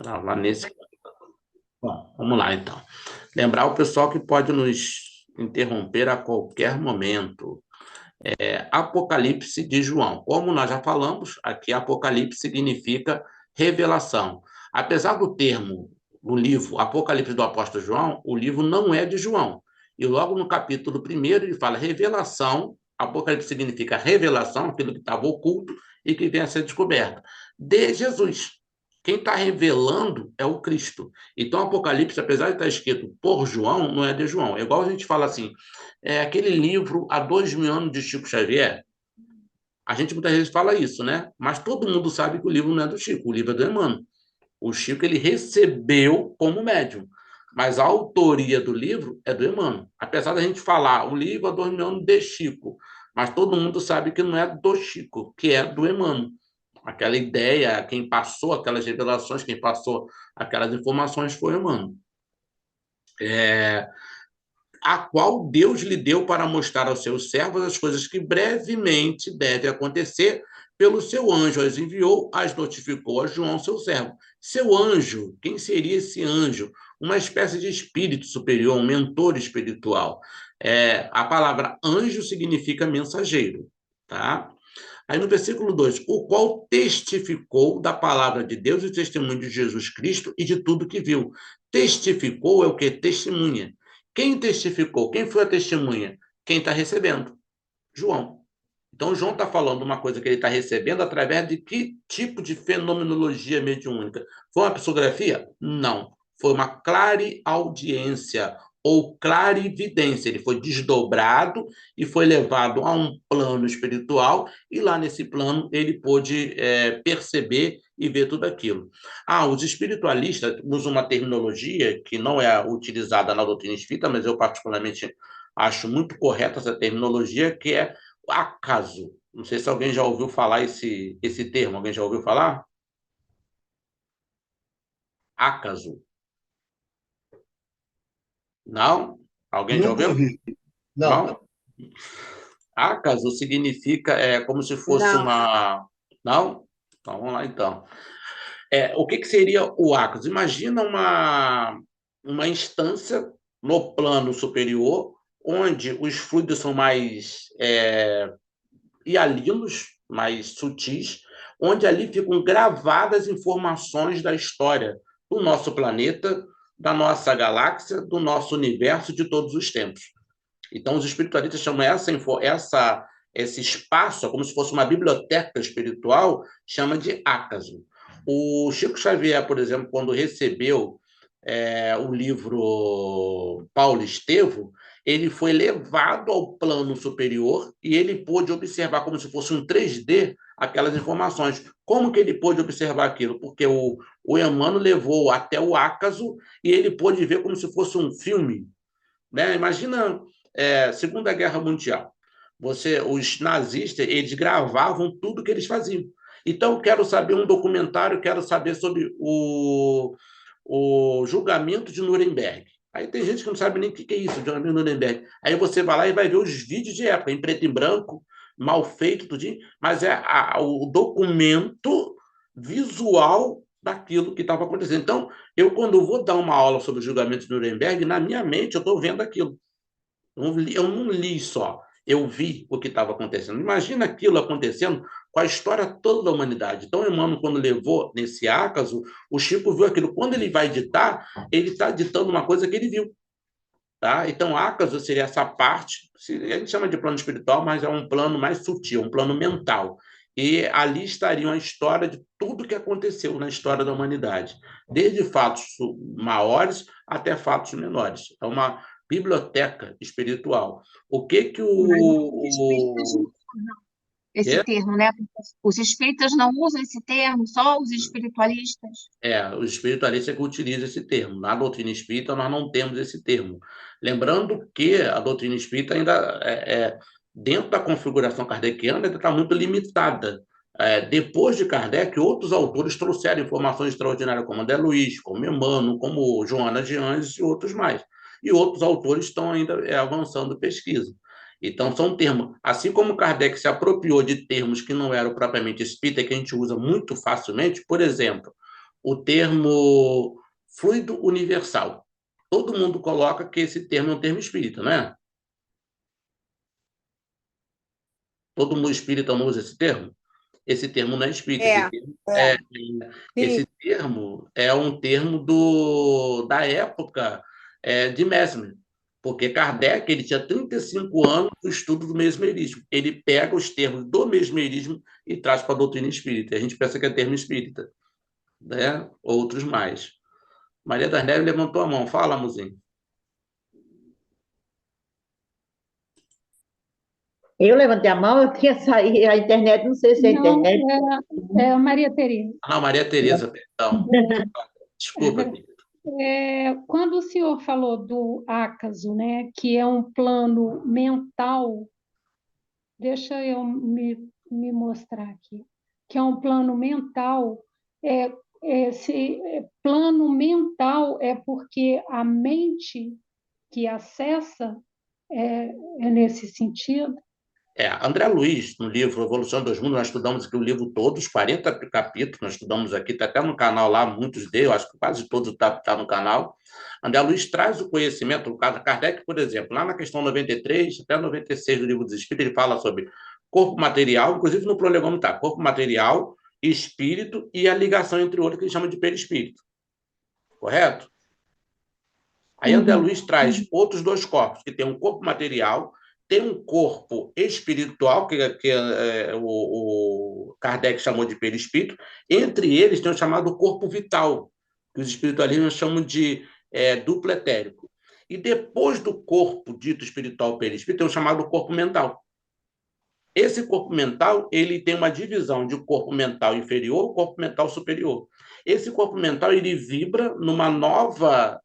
Lá nesse... Bom, vamos lá, então. Lembrar o pessoal que pode nos interromper a qualquer momento. Apocalipse de João. Como nós já falamos, aqui Apocalipse significa revelação. Apesar do termo do livro Apocalipse do Apóstolo João, o livro não é de João. E logo no capítulo 1 ele fala revelação. Apocalipse significa revelação, aquilo que estava oculto e que vem a ser descoberto, de Jesus. Quem está revelando é o Cristo. Então, Apocalipse, apesar de estar escrito por João, não é de João. É igual a gente fala assim, aquele livro Há 2000 anos de Chico Xavier. A gente muitas vezes fala isso, né? Mas todo mundo sabe que o livro não é do Chico, o livro é do Emmanuel. O Chico ele recebeu como médium, mas a autoria do livro é do Emmanuel. Apesar da gente falar o livro Há 2000 anos de Chico, mas todo mundo sabe que não é do Chico, que é do Emmanuel. Aquela ideia, quem passou aquelas revelações, quem passou aquelas informações foi o Emmanuel. A qual Deus lhe deu para mostrar aos seus servos as coisas que brevemente devem acontecer, pelo seu anjo as enviou, as notificou a João, seu servo. Seu anjo, quem seria esse anjo? Uma espécie de espírito superior, um mentor espiritual. A palavra anjo significa mensageiro, tá? Aí no versículo 2, o qual testificou da palavra de Deus e do testemunho de Jesus Cristo e de tudo que viu. Testificou é o que? Testemunha. Quem testificou? Quem foi a testemunha? Quem está recebendo? João. Então, João está falando uma coisa que ele está recebendo através de que tipo de fenomenologia mediúnica? Foi uma psicografia? Não. Foi uma clareaudiência ou clarividência. Ele foi desdobrado e foi levado a um plano espiritual e lá nesse plano ele pôde perceber e ver tudo aquilo. Os espiritualistas usam uma terminologia que não é utilizada na doutrina espírita, mas eu particularmente acho muito correta essa terminologia, que é acaso. Não sei se alguém já ouviu falar esse termo. Alguém já ouviu falar? Acaso. Não? Alguém já Nunca ouviu? ouvi. Não. Não? Acaso significa como se fosse Não. uma... Não? Então, vamos lá, então. O que seria o acaso? Imagina uma instância no plano superior, onde os fluidos são mais hialinos, mais sutis, onde ali ficam gravadas informações da história do nosso planeta, da nossa galáxia, do nosso universo de todos os tempos. Então, os espiritualistas chamam esse espaço, como se fosse uma biblioteca espiritual, chama de acaso. O Chico Xavier, por exemplo, quando recebeu o livro Paulo Estevo, ele foi levado ao plano superior e ele pôde observar como se fosse um 3D aquelas informações. Como que ele pôde observar aquilo? Porque o Emmanuel levou até o acaso e ele pôde ver como se fosse um filme, né? Imagina Segunda Guerra Mundial. Os nazistas, eles gravavam tudo que eles faziam. Então, quero saber um documentário, quero saber sobre o julgamento de Nuremberg. Aí tem gente que não sabe nem o que é isso, o julgamento de Nuremberg. Aí você vai lá e vai ver os vídeos de época, em preto e branco, mal feito, tudinho, mas o documento visual daquilo que estava acontecendo. Então, quando vou dar uma aula sobre o julgamento de Nuremberg, na minha mente, eu estou vendo aquilo. Eu não li só, eu vi o que estava acontecendo. Imagina aquilo acontecendo com a história toda da humanidade. Então, Emmanuel, quando levou nesse acaso, o Chico viu aquilo. Quando ele vai ditar, ele está ditando uma coisa que ele viu. Tá? Então, acaso seria essa parte, a gente chama de plano espiritual, mas é um plano mais sutil, um plano mental. E ali estariam a história de tudo que aconteceu na história da humanidade, desde fatos maiores até fatos menores. É uma biblioteca espiritual. O que que Mas os espíritas não o... usam esse É, termo, né? Os espíritas não usam esse termo, só os espiritualistas. os espiritualistas que utilizam esse termo. Na doutrina espírita, nós não temos esse termo. Lembrando que a doutrina espírita ainda dentro da configuração kardeciana, ainda está muito limitada. Depois de Kardec, outros autores trouxeram informações extraordinárias, como André Luiz, como Emmanuel, como Joana de Anjos e outros mais. E outros autores estão ainda avançando pesquisa. Então, são termos. Assim como Kardec se apropriou de termos que não eram propriamente espírita, que a gente usa muito facilmente, por exemplo, o termo fluido universal. Todo mundo coloca que esse termo é um termo espírita, não é? Todo mundo espírita não usa esse termo? Esse termo não é espírita, É, é. esse termo é um termo da época de Mesmer, porque Kardec ele tinha 35 anos do estudo do mesmerismo. Ele pega os termos do mesmerismo e traz para a doutrina espírita. A gente pensa que é termo espírita, né? Outros mais. Maria das Neves levantou a mão. Fala, Muzinho. Eu levantei a mão, eu tinha saído, a internet, não sei se é a Não, internet. é a Maria Tereza. Ah, Maria Tereza, perdão. Desculpa, querida. Quando o senhor falou do acaso, né, que é um plano mental, deixa eu me mostrar aqui, que é um plano mental, esse plano mental é porque a mente que acessa é nesse sentido? André Luiz, no livro Evolução dos Mundos, nós estudamos aqui o livro todo, os 40 capítulos, nós estudamos aqui, está até no canal lá, muitos deles, acho que quase todos tá no canal. André Luiz traz o conhecimento, no caso Kardec, por exemplo, lá na questão 93 até 96 do Livro dos Espíritos, ele fala sobre corpo material, inclusive no prolegômeno está, corpo material, espírito e a ligação entre o outro, que ele chama de perispírito. Correto? Aí André Luiz traz outros dois corpos, que tem um corpo material, tem um corpo espiritual, que o Kardec chamou de perispírito. Entre eles tem o chamado corpo vital, que os espiritualistas chamam de duplo etérico. E depois do corpo dito espiritual perispírito, tem o chamado corpo mental. Esse corpo mental ele tem uma divisão de corpo mental inferior e corpo mental superior. Esse corpo mental ele vibra numa nova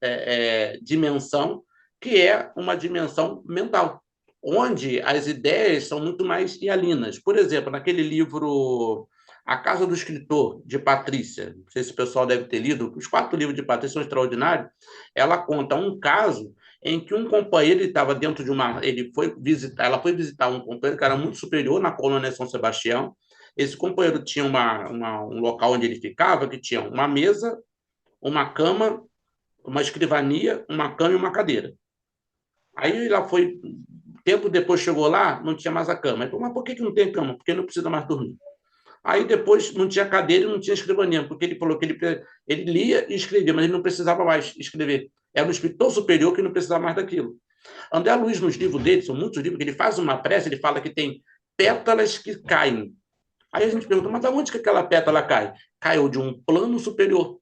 dimensão, que é uma dimensão mental, onde as ideias são muito mais hialinas. Por exemplo, naquele livro A Casa do Escritor, de Patrícia, não sei se o pessoal deve ter lido, os 4 livros de Patrícia são extraordinários, ela conta um caso em que um companheiro estava dentro de uma. Ela foi visitar um companheiro que era muito superior na colônia São Sebastião. Esse companheiro tinha um local onde ele ficava, que tinha uma mesa, uma cama, uma escrivania, uma cama e uma cadeira. Aí ela foi. Tempo depois chegou lá, não tinha mais a cama. Ele falou, mas por que não tem cama? Porque não precisa mais dormir. Aí depois não tinha cadeira e não tinha escrivania, porque ele falou que ele lia e escrevia, mas ele não precisava mais escrever. Era um espírito tão superior que não precisava mais daquilo. André Luiz, nos livros dele, são muitos livros, que ele faz uma prece, ele fala que tem pétalas que caem. Aí a gente pergunta, mas de onde que aquela pétala cai? Caiu de um plano superior,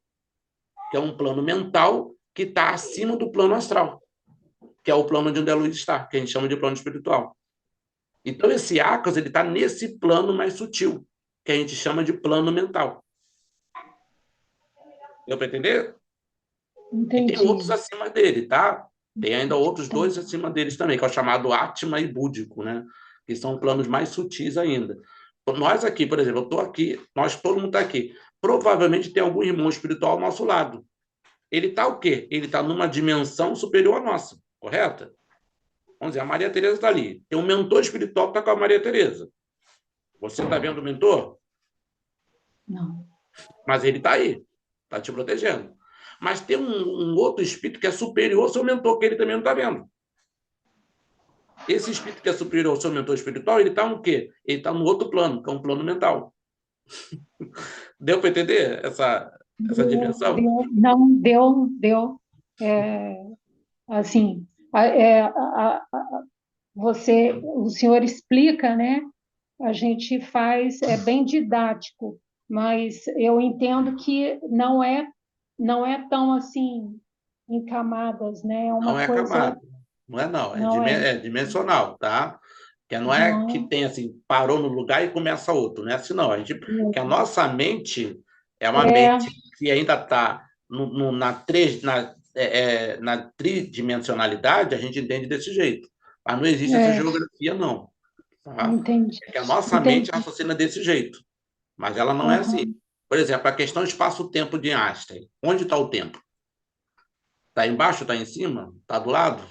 que é um plano mental que está acima do plano astral, que é o plano onde André Luiz está, que a gente chama de plano espiritual. Então, esse Acas, ele está nesse plano mais sutil, que a gente chama de plano mental. Deu para entender? Entendi. E tem outros acima dele, tá? Tem ainda outros dois acima deles também, que é o chamado Atma e Búdico, né? Que são planos mais sutis ainda. Nós aqui, por exemplo, eu estou aqui, todo mundo está aqui. Provavelmente tem algum irmão espiritual ao nosso lado. Ele está o quê? Ele está numa dimensão superior à nossa, correta? Vamos dizer, a Maria Tereza está ali. Tem um mentor espiritual que está com a Maria Tereza. Você está vendo o mentor? Não. Mas ele está aí, está te protegendo. Mas tem um outro espírito que é superior ao seu mentor, que ele também não está vendo. Esse espírito que é superior ao seu mentor espiritual, ele está no quê? Ele está no outro plano, que é um plano mental. Deu para entender essa dimensão? Não, deu. Assim, o senhor explica, né? A gente faz, é bem didático, mas eu entendo que não é tão assim em camadas, né? É Não uma é coisa. camada. Não é, não. Não É dimensional, tá? Que não é que tem assim, parou no lugar e começa outro, não é assim, não. Que a nossa mente é uma mente que ainda está na tridimensionalidade, a gente entende desse jeito. Mas não existe essa geografia, não. Tá? Entendi. É que a nossa mente raciocina desse jeito, mas ela não é assim. Por exemplo, a questão espaço-tempo de Einstein. Onde está o tempo? Está embaixo, está em cima? Está do lado?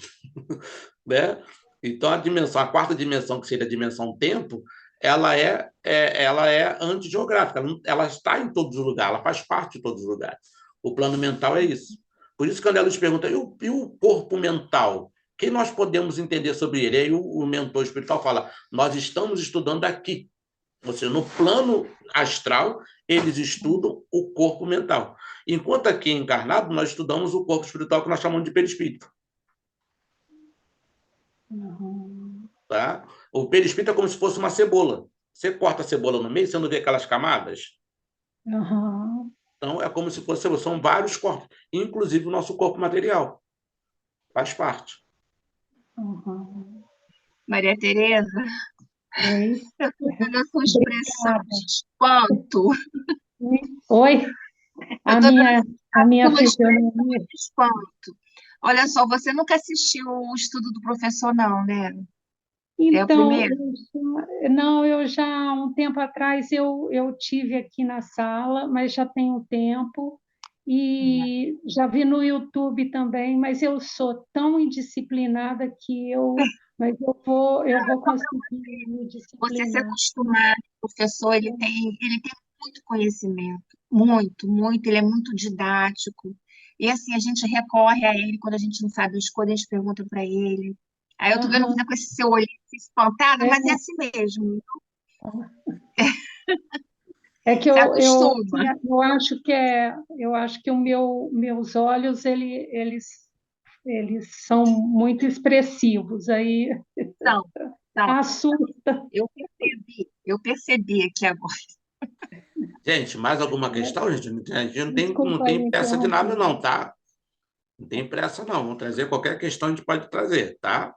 Né? Então, a quarta dimensão, que seria a dimensão tempo, ela é antigeográfica, ela está em todos os lugares, ela faz parte de todos os lugares. O plano mental é isso. Por isso, quando ela nos pergunta, e o corpo mental? O que nós podemos entender sobre ele? Aí o mentor espiritual fala, nós estamos estudando aqui. Ou seja, no plano astral, eles estudam o corpo mental. Enquanto aqui encarnado, nós estudamos o corpo espiritual que nós chamamos de perispírito. Tá? O perispírito é como se fosse uma cebola. Você corta a cebola no meio, você não vê aquelas camadas? Então, é como se fosse cebola. São vários corpos, inclusive o nosso corpo material. Faz parte. Maria Tereza, Oi. eu estou vendo a sua expressão de espanto. Oi. A Eu tô minha uma expressão fisionomia. de espanto. Olha só, você nunca assistiu o estudo do professor, não, né? É o Então, primeiro? eu já há um tempo atrás eu tive aqui na sala, mas já tem um tempo, e já vi no YouTube também, mas eu sou tão indisciplinada mas eu vou conseguir me Você se disciplinar. acostumar, o professor, ele tem muito conhecimento, muito, muito, ele é muito didático. E assim, a gente recorre a ele quando a gente não sabe as coisas, a gente pergunta para ele. Aí eu tô vendo você com esse seu olho espantado, mas é assim mesmo. É que Se acostuma. eu acho que meus olhos eles são muito expressivos, aí Não, não. assusta. Eu percebi aqui agora. Gente, mais alguma questão, gente? A gente não Desculpa aí tem pressa de nada, interromper. não, tá? Não tem pressa, não. Vamos trazer qualquer questão, a gente pode trazer, tá?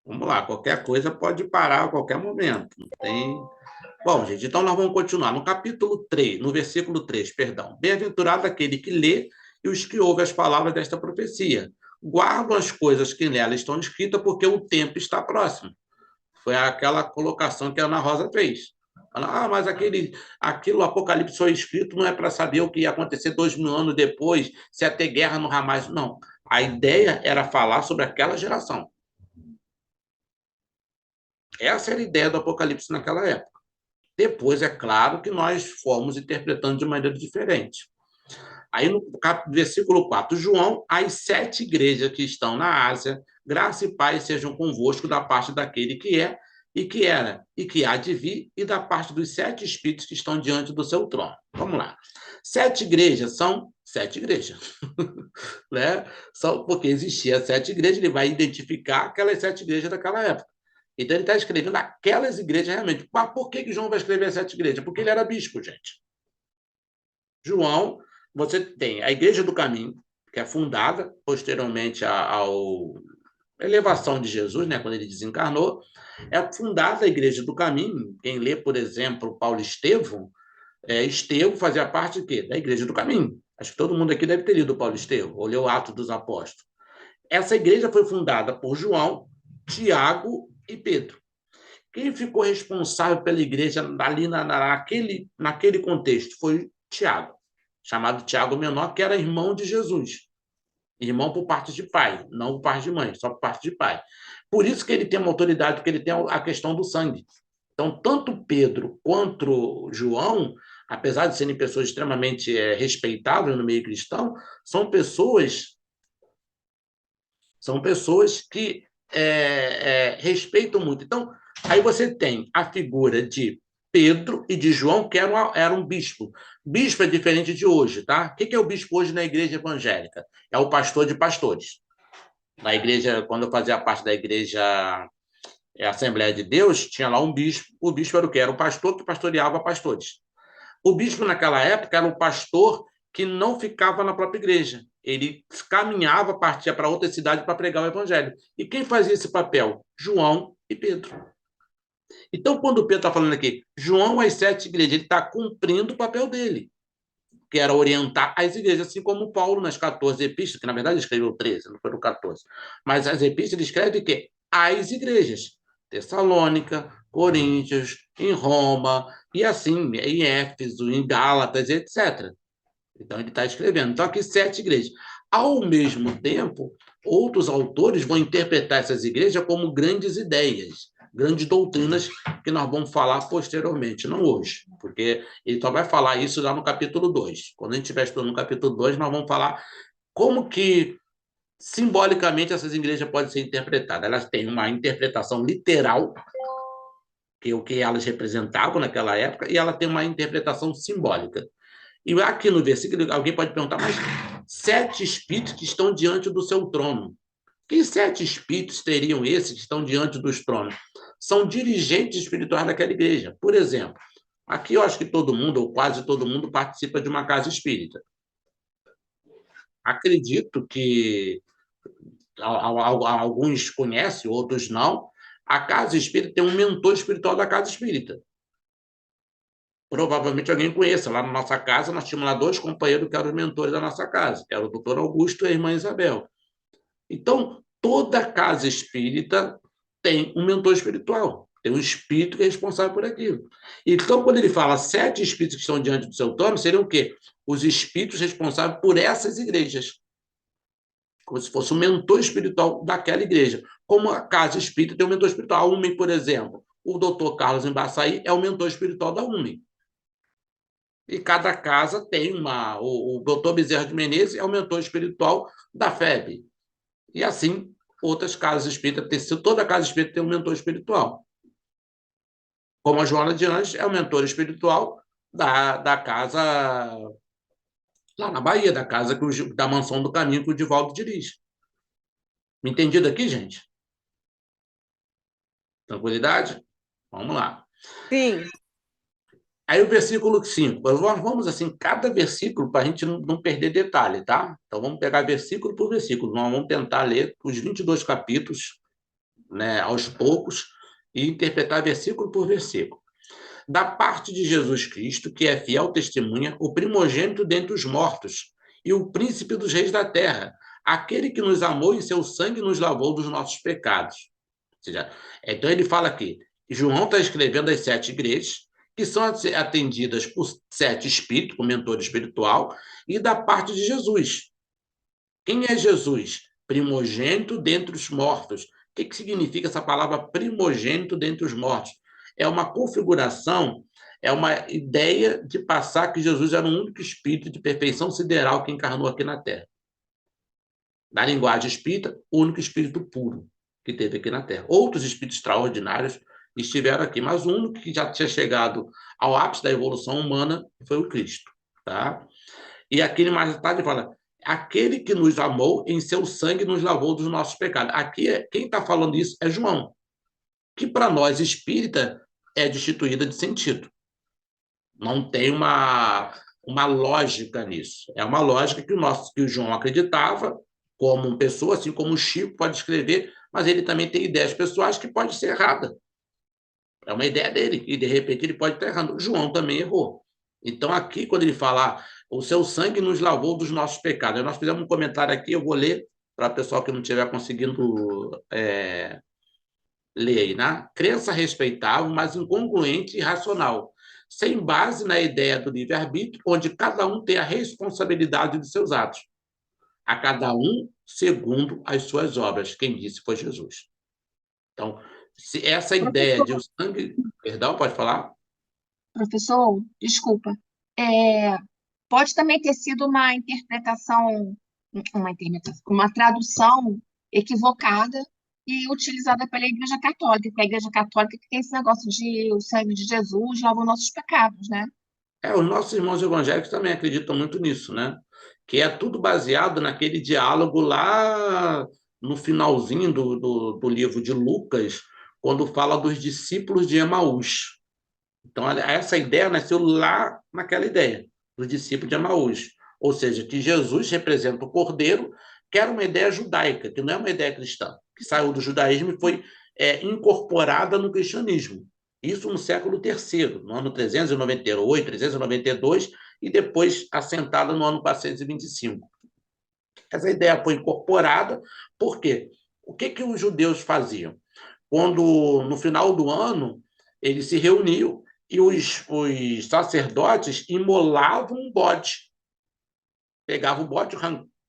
Vamos lá, qualquer coisa pode parar a qualquer momento. Não tem... Bom, gente, então nós vamos continuar. No capítulo 3, no versículo 3, perdão. Bem-aventurado aquele que lê e os que ouvem as palavras desta profecia. Guardam as coisas que nela estão escritas, porque o tempo está próximo. Foi aquela colocação que a Ana Rosa fez. Mas aquilo, o Apocalipse foi escrito, não é para saber o que ia acontecer 2000 anos depois, se ia ter guerra no Hamas. Não. A ideia era falar sobre aquela geração. Essa era a ideia do Apocalipse naquela época. Depois, é claro que nós fomos interpretando de maneira diferente. Aí, no versículo 4, João, as 7 igrejas que estão na Ásia, graça e paz sejam convosco da parte daquele que é, e que era, e que há de vir, e da parte dos 7 espíritos que estão diante do seu trono. Vamos lá. 7 igrejas são 7 igrejas. Né? Porque existia 7 igrejas, ele vai identificar aquelas 7 igrejas daquela época. Então, ele está escrevendo aquelas igrejas realmente. Mas por que João vai escrever as 7 igrejas? Porque ele era bispo, gente. João, você tem a Igreja do Caminho, que é fundada posteriormente à elevação de Jesus, né, quando ele desencarnou. É fundada a Igreja do Caminho. Quem lê, por exemplo, Paulo Estevão, Estevão fazia parte de quê? Da Igreja do Caminho. Acho que todo mundo aqui deve ter lido Paulo Estevão, ou leu Atos dos Apóstolos. Essa igreja foi fundada por João, Tiago e Pedro. Quem ficou responsável pela igreja ali naquele contexto foi Tiago, chamado Tiago Menor, que era irmão de Jesus. Irmão por parte de pai, não por parte de mãe, só por parte de pai. Por isso que ele tem uma autoridade, porque ele tem a questão do sangue. Então, tanto Pedro quanto João, apesar de serem pessoas extremamente respeitáveis no meio cristão, são pessoas que respeitam muito. Então, aí você tem a figura de Pedro e de João, que era um bispo. Bispo é diferente de hoje, tá? O que é o bispo hoje na igreja evangélica? É o pastor de pastores. Na igreja, quando eu fazia parte da igreja Assembleia de Deus, tinha lá um bispo. O bispo era o quê? Era o pastor que pastoreava pastores. O bispo, naquela época, era um pastor que não ficava na própria igreja. Ele caminhava, partia para outra cidade para pregar o evangelho. E quem fazia esse papel? João e Pedro. Então, quando o Pedro está falando aqui, João às 7 igrejas, ele está cumprindo o papel dele, que era orientar as igrejas, assim como Paulo nas 14 epístolas, que na verdade escreveu 13, não foram 14. Mas as epístolas ele escreve o quê? As igrejas. Tessalônica, Coríntios, em Roma, e assim, em Éfeso, em Gálatas, etc. Então, ele está escrevendo. Então, aqui 7 igrejas. Ao mesmo tempo, outros autores vão interpretar essas igrejas como grandes ideias, grandes doutrinas que nós vamos falar posteriormente, não hoje, porque ele só vai falar isso lá no capítulo 2. Quando a gente estiver estudando no capítulo 2, nós vamos falar como que simbolicamente essas igrejas podem ser interpretadas. Elas têm uma interpretação literal, que é o que elas representavam naquela época, e ela tem uma interpretação simbólica. E aqui no versículo, alguém pode perguntar, mas 7 espíritos que estão diante do seu trono. Que 7 espíritos teriam esses que estão diante dos tronos? São dirigentes espirituais daquela igreja. Por exemplo, aqui eu acho que todo mundo, ou quase todo mundo, participa de uma casa espírita. Acredito que alguns conhecem, outros não. A casa espírita tem um mentor espiritual da casa espírita. Provavelmente alguém conheça. Lá na nossa casa, nós tínhamos lá 2 companheiros que eram os mentores da nossa casa, que era o doutor Augusto e a irmã Isabel. Então, toda casa espírita tem um mentor espiritual, tem um espírito que é responsável por aquilo. Então, quando ele fala 7 espíritos que estão diante do seu trono, seriam o quê? Os espíritos responsáveis por essas igrejas. Como se fosse o mentor espiritual daquela igreja. Como a casa espírita tem um mentor espiritual. A UMEN, por exemplo, o doutor Carlos Embaçaí é o mentor espiritual da UMEN. E cada casa tem uma... O doutor Bezerra de Menezes é o mentor espiritual da FEB. E assim, outras casas espíritas, toda casa espírita tem um mentor espiritual. Como a Joana de Anjos é o mentor espiritual da casa lá na Bahia, da casa da Mansão do Caminho que o Divaldo dirige. Me entendido aqui, gente? Tranquilidade? Vamos lá. Sim. Aí o versículo 5. Nós vamos assim, cada versículo, para a gente não perder detalhe, tá? Então vamos pegar versículo por versículo. Nós vamos tentar ler os 22 capítulos, né, aos poucos, e interpretar versículo por versículo. Da parte de Jesus Cristo, que é fiel testemunha, o primogênito dentre os mortos, e o príncipe dos reis da terra, aquele que nos amou e seu sangue nos lavou dos nossos pecados. Ou seja, então ele fala aqui, João está escrevendo as 7 igrejas, que são atendidas por 7 espíritos, com mentor espiritual, e da parte de Jesus. Quem é Jesus? Primogênito dentre os mortos. O que significa essa palavra primogênito dentre os mortos? É uma configuração, é uma ideia de passar que Jesus era o único espírito de perfeição sideral que encarnou aqui na Terra. Na linguagem espírita, o único espírito puro que teve aqui na Terra. Outros espíritos extraordinários estiveram aqui, mas o único que já tinha chegado ao ápice da evolução humana foi o Cristo. Tá? E aqui mais tarde fala, aquele que nos amou, em seu sangue nos lavou dos nossos pecados. Aqui, quem está falando isso é João, que para nós espírita é destituída de sentido. Não tem uma lógica nisso. É uma lógica que o João acreditava como uma pessoa, assim como o Chico pode escrever, mas ele também tem ideias pessoais que pode ser errada. É uma ideia dele, e de repente ele pode estar errando. O João também errou. Então, aqui, quando ele fala, o seu sangue nos lavou dos nossos pecados. Nós fizemos um comentário aqui, eu vou ler para o pessoal que não estiver conseguindo ler aí, né? Crença respeitável, mas incongruente e irracional, sem base na ideia do livre-arbítrio, onde cada um tem a responsabilidade de seus atos. A cada um segundo as suas obras. Quem disse foi Jesus. Então, se essa ideia de o sangue... Perdão, pode falar? Professor, desculpa. Pode também ter sido uma tradução equivocada e utilizada pela Igreja Católica, porque a Igreja Católica tem esse negócio de o sangue de Jesus lava os nossos pecados, né? Os nossos irmãos evangélicos também acreditam muito nisso, né? Que é tudo baseado naquele diálogo lá no finalzinho do livro de Lucas, quando fala dos discípulos de Emaús. Então, essa ideia nasceu lá naquela ideia, dos discípulos de Emaús. Ou seja, que Jesus representa o Cordeiro, que era uma ideia judaica, que não é uma ideia cristã, que saiu do judaísmo e foi incorporada no cristianismo. Isso no século III, no ano 398, 392, e depois assentada no ano 425. Essa ideia foi incorporada, por quê? O que os judeus faziam? Quando, no final do ano, eles se reuniam e os sacerdotes imolavam um bode. Pegavam o bode,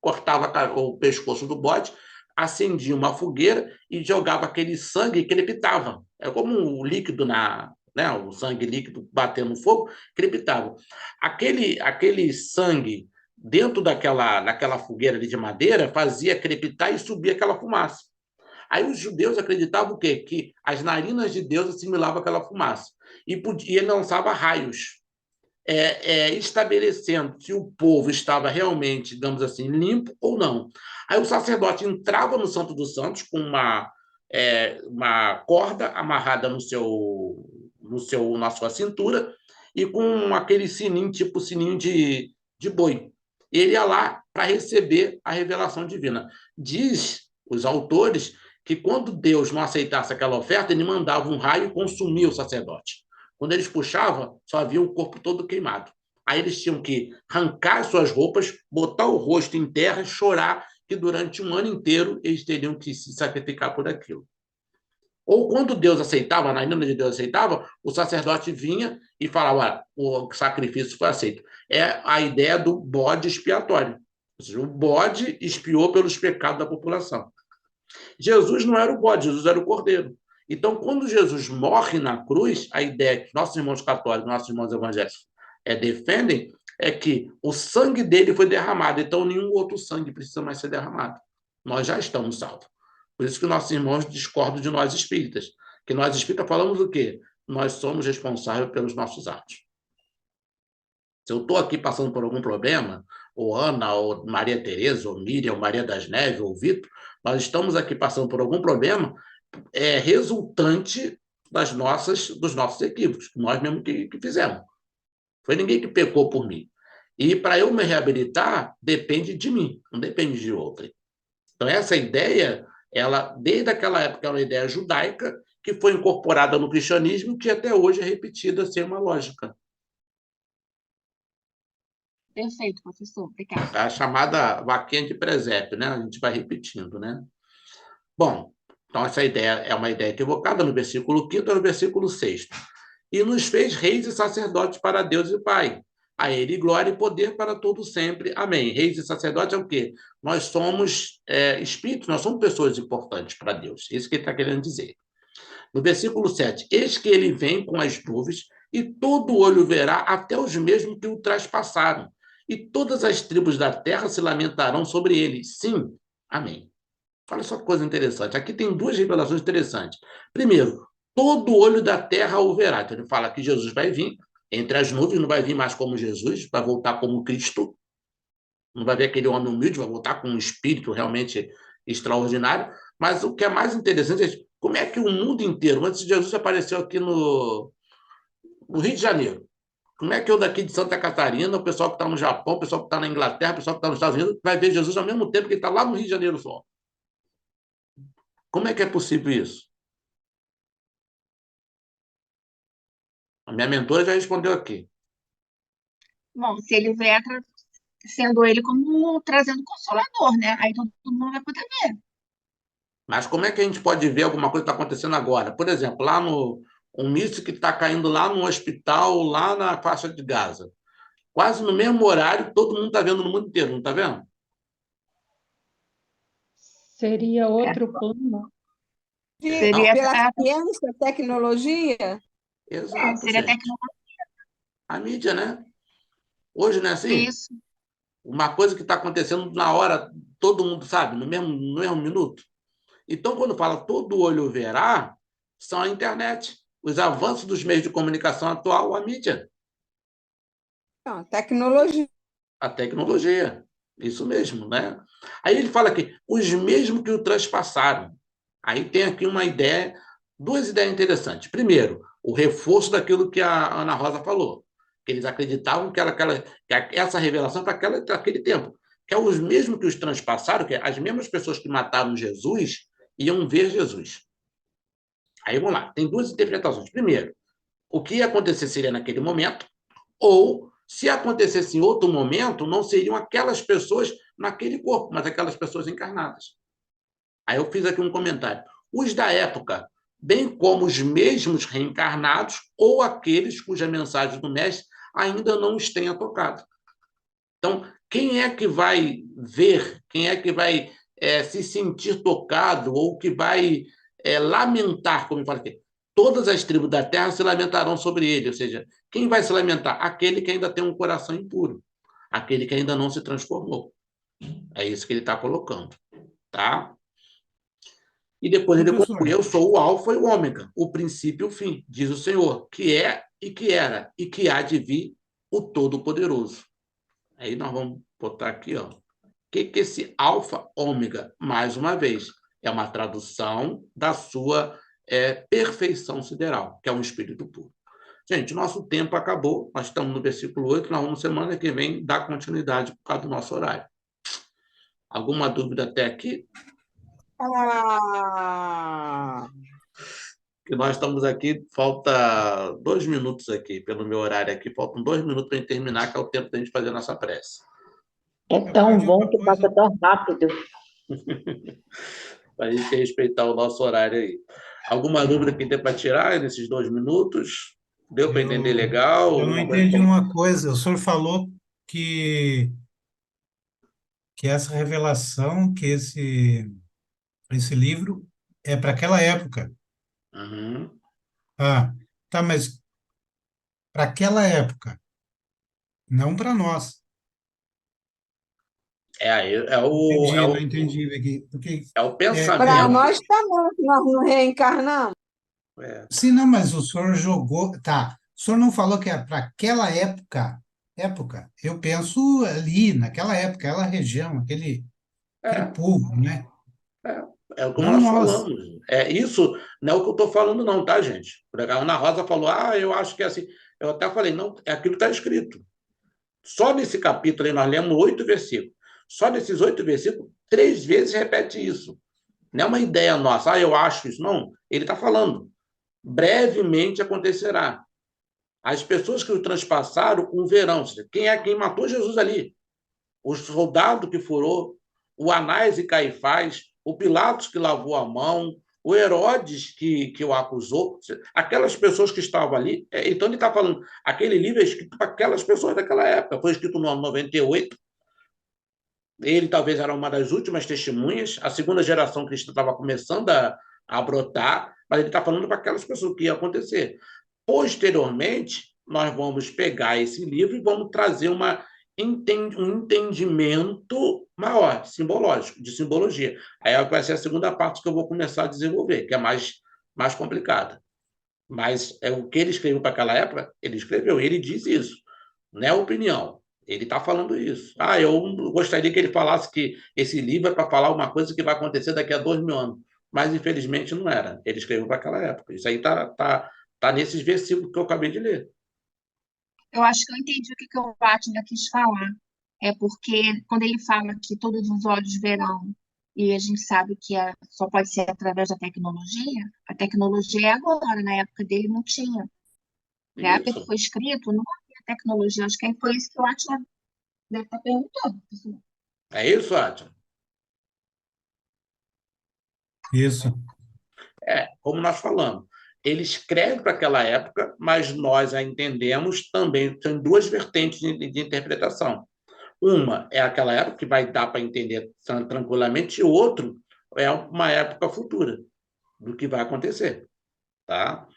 cortava o pescoço do bode, acendia uma fogueira e jogava aquele sangue que crepitava. É como um líquido né, o sangue líquido batendo no fogo, crepitava. Aquele sangue dentro daquela fogueira ali de madeira fazia crepitar e subir aquela fumaça. Aí os judeus acreditavam o quê? Que as narinas de Deus assimilavam aquela fumaça. E ele lançava raios, estabelecendo se o povo estava realmente, digamos assim, limpo ou não. Aí o sacerdote entrava no Santo dos Santos com uma corda amarrada na sua cintura e com aquele sininho, tipo sininho de boi. Ele ia lá para receber a revelação divina. Diz os autores que quando Deus não aceitasse aquela oferta, ele mandava um raio e consumia o sacerdote. Quando eles puxavam, só havia o corpo todo queimado. Aí eles tinham que arrancar suas roupas, botar o rosto em terra e chorar que durante um ano inteiro eles teriam que se sacrificar por aquilo. Ou quando Deus aceitava, na língua de Deus aceitava, o sacerdote vinha e falava, o sacrifício foi aceito. É a ideia do bode expiatório. Ou seja, o bode expiou pelos pecados da população. Jesus não era o bode, Jesus era o cordeiro. Então, quando Jesus morre na cruz, a ideia que nossos irmãos católicos, nossos irmãos evangélicos defendem é que o sangue dele foi derramado, então nenhum outro sangue precisa mais ser derramado. Nós já estamos salvos. Por isso que nossos irmãos discordam de nós espíritas. Que nós espíritas falamos o quê? Nós somos responsáveis pelos nossos atos. Se eu estou aqui passando por algum problema, ou Ana, ou Maria Tereza, ou Miriam, ou Maria das Neves, ou Vitor, nós estamos aqui passando por algum problema resultante dos nossos equívocos, que nós mesmos que fizemos. Foi ninguém que pecou por mim. E para eu me reabilitar, depende de mim, não depende de outra. Então, essa ideia, desde aquela época, é uma ideia judaica que foi incorporada no cristianismo, que até hoje é repetida sem uma lógica. Perfeito, professor. Obrigada. A chamada vaquinha de presépio, né? A gente vai repetindo, né? Bom, então essa ideia é uma ideia equivocada no versículo 5º e no versículo 6º. E nos fez reis e sacerdotes para Deus e Pai. A ele glória e poder para todo sempre. Amém. Reis e sacerdotes é o quê? Nós somos espíritos, nós somos pessoas importantes para Deus. Isso que ele está querendo dizer. No versículo 7, eis que ele vem com as nuvens e todo olho verá, até os mesmos que o traspassaram. E todas as tribos da terra se lamentarão sobre ele. Sim, amém. Olha só que coisa interessante. Aqui tem duas revelações interessantes. Primeiro, todo olho da terra o verá. Então, ele fala que Jesus vai vir entre as nuvens, não vai vir mais como Jesus, vai voltar como Cristo. Não vai ver aquele homem humilde, vai voltar com um espírito realmente extraordinário. Mas o que é mais interessante é como é que o mundo inteiro, antes de Jesus apareceu aqui no Rio de Janeiro, como é que eu daqui de Santa Catarina, o pessoal que está no Japão, o pessoal que está na Inglaterra, o pessoal que está nos Estados Unidos, vai ver Jesus ao mesmo tempo que ele está lá no Rio de Janeiro só? Como é que é possível isso? A minha mentora já respondeu aqui. Bom, se ele vier sendo ele como trazendo consolador, né? Aí todo mundo vai poder ver. Mas como é que a gente pode ver alguma coisa que está acontecendo agora? Por exemplo, um míssil que está caindo lá no hospital, lá na faixa de Gaza. Quase no mesmo horário, todo mundo está vendo no mundo inteiro, não está vendo? Seria outro plano. Seria Pela ciência, tecnologia? Exato, seria gente. A mídia, né? Hoje não é assim? Isso. Uma coisa que está acontecendo na hora, todo mundo sabe, no mesmo minuto. Então, quando fala todo olho verá, são a internet, os avanços dos meios de comunicação atual, a mídia. Não, tecnologia. A tecnologia, isso mesmo, né? Aí ele fala aqui, os mesmos que o transpassaram. Aí tem aqui duas ideias interessantes. Primeiro, o reforço daquilo que a Ana Rosa falou, que eles acreditavam que essa revelação para aquele tempo, que é os mesmos que os transpassaram, que as mesmas pessoas que mataram Jesus iam ver Jesus. Aí vamos lá, tem duas interpretações. Primeiro, o que ia acontecer seria naquele momento, ou se acontecesse em outro momento, não seriam aquelas pessoas naquele corpo, mas aquelas pessoas encarnadas. Aí eu fiz aqui um comentário. Os da época, bem como os mesmos reencarnados ou aqueles cuja mensagem do Mestre ainda não os tenha tocado. Então, quem é que vai ver, quem é que vai se sentir tocado ou que vai lamentar, como eu falei aqui. Todas as tribos da terra se lamentarão sobre ele, ou seja, quem vai se lamentar? Aquele que ainda tem um coração impuro, aquele que ainda não se transformou. É isso que ele está colocando, tá? E depois ele conclui: eu sou o alfa e o ômega, o princípio e o fim, diz o Senhor, que é e que era e que há de vir o Todo-Poderoso. Aí nós vamos botar aqui, ó. O que é esse alfa, ômega? Mais uma vez, é uma tradução da sua perfeição sideral, que é um espírito puro. Gente, nosso tempo acabou, nós estamos no versículo 8, nós vamos semana que vem dar continuidade por causa do nosso horário. Alguma dúvida até aqui? Que nós estamos aqui, falta 2 minutos aqui, pelo meu horário aqui, faltam 2 minutos para a gente terminar, que é o tempo da gente fazer a nossa prece. É tão bom que passa tão rápido. Para a gente respeitar o nosso horário aí. Alguma dúvida que tem para tirar nesses 2 minutos? Deu para entender legal? Eu não entendi uma coisa. O senhor falou que essa revelação, que esse livro é para aquela época. Uhum. Ah, tá, mas para aquela época, não para nós. Não entendi aqui. Porque, é o Para pensamento. nós também, que nós não reencarnamos. Sim, não, mas o senhor jogou. Tá. O senhor não falou que é para aquela época. Época. Eu penso ali, naquela época, aquela região, aquele povo, né? É o que Não nós nós. falamos. Isso não é o que eu estou falando, não, tá, gente? A Ana Rosa falou, eu acho que é assim. Eu até falei, não, é aquilo que está escrito. Só nesse capítulo aí nós lemos 8 versículos. Só nesses 8 versículos, 3 vezes repete isso. Não é uma ideia nossa, eu acho isso. Não, ele está falando. Brevemente acontecerá. As pessoas que o transpassaram o verão. Quem matou Jesus ali? O soldado que furou, o Anás e Caifás, o Pilatos que lavou a mão, o Herodes que o acusou, aquelas pessoas que estavam ali. Então, ele está falando, aquele livro é escrito para aquelas pessoas daquela época, foi escrito no ano 98. Ele talvez era uma das últimas testemunhas, a segunda geração cristã estava começando a brotar, mas ele está falando para aquelas pessoas que ia acontecer. Posteriormente, nós vamos pegar esse livro e vamos trazer um entendimento maior, simbológico, de simbologia. Aí vai ser a segunda parte que eu vou começar a desenvolver, que é mais complicada. Mas o que ele escreveu para aquela época, ele escreveu, ele diz isso, não é opinião. Ele está falando isso. Eu gostaria que ele falasse que esse livro é para falar uma coisa que vai acontecer daqui a 2.000 anos. Mas, infelizmente, não era. Ele escreveu para aquela época. Isso aí tá nesses versículos que eu acabei de ler. Eu acho que eu entendi o que o Átila quis falar. É porque quando ele fala que todos os olhos verão, e a gente sabe que só pode ser através da tecnologia, a tecnologia é agora, na época dele não tinha. Na época que foi escrito, não havia tecnologia. Acho que foi isso que o Átila deve estar perguntando. É isso, Átila? Isso. Como nós falamos. Ele escreve para aquela época, mas nós a entendemos também. Tem 2 vertentes de interpretação. Uma é aquela época que vai dar para entender tranquilamente, e outro é uma época futura do que vai acontecer. Tá?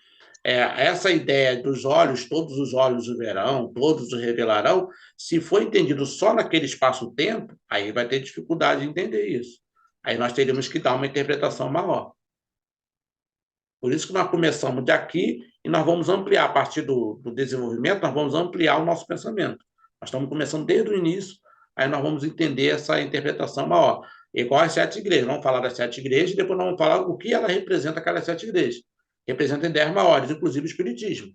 Essa ideia dos olhos, todos os olhos o verão, todos o revelarão, se for entendido só naquele espaço-tempo, aí vai ter dificuldade de entender isso. Aí nós teríamos que dar uma interpretação maior. Por isso que nós começamos daqui e nós vamos ampliar, a partir do desenvolvimento, nós vamos ampliar o nosso pensamento. Nós estamos começando desde o início, aí nós vamos entender essa interpretação maior. Igual as 7 igrejas. Vamos falar das 7 igrejas e depois nós vamos falar o que ela representa, aquelas 7 igrejas. Representa ideias maiores, inclusive o Espiritismo.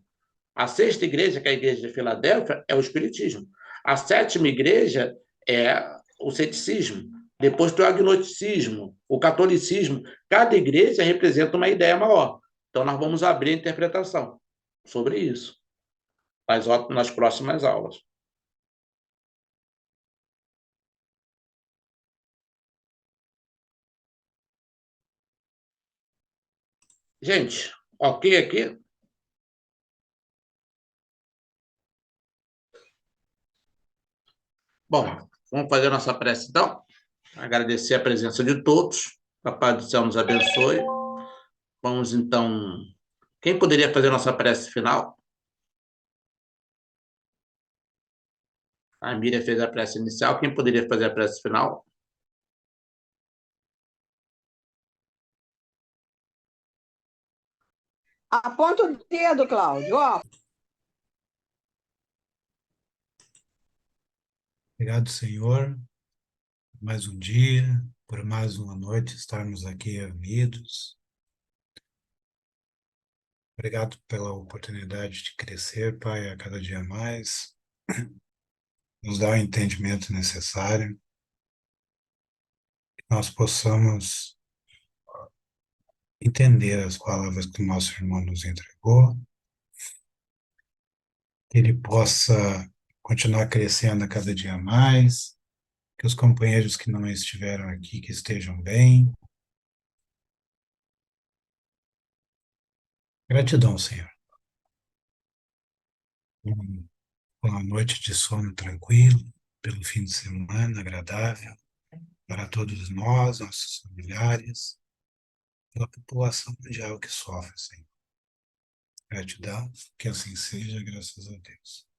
A 6ª igreja, que é a igreja de Filadélfia, é o Espiritismo. A 7ª igreja é o ceticismo. Depois tem o agnosticismo, o catolicismo. Cada igreja representa uma ideia maior. Então, nós vamos abrir a interpretação sobre isso nas próximas aulas. Gente, ok aqui? Bom, vamos fazer a nossa prece, então? Agradecer a presença de todos. Papai do céu nos abençoe. Vamos, então... Quem poderia fazer a nossa prece final? A Miriam fez a prece inicial. Quem poderia fazer a prece final? Aponta o dedo, Cláudio. Ó, Obrigado, Senhor, por mais um dia, por mais uma noite estarmos aqui reunidos. Obrigado pela oportunidade de crescer, Pai, a cada dia mais. Nos dá o entendimento necessário, que nós possamos entender as palavras que o nosso irmão nos entregou, que ele possa continuar crescendo a cada dia mais, que os companheiros que não estiveram aqui, que estejam bem. Gratidão, Senhor. Uma noite de sono tranquilo, pelo fim de semana agradável para todos nós, nossos familiares, pela população mundial que sofre, Senhor. Gratidão, que assim seja, graças a Deus.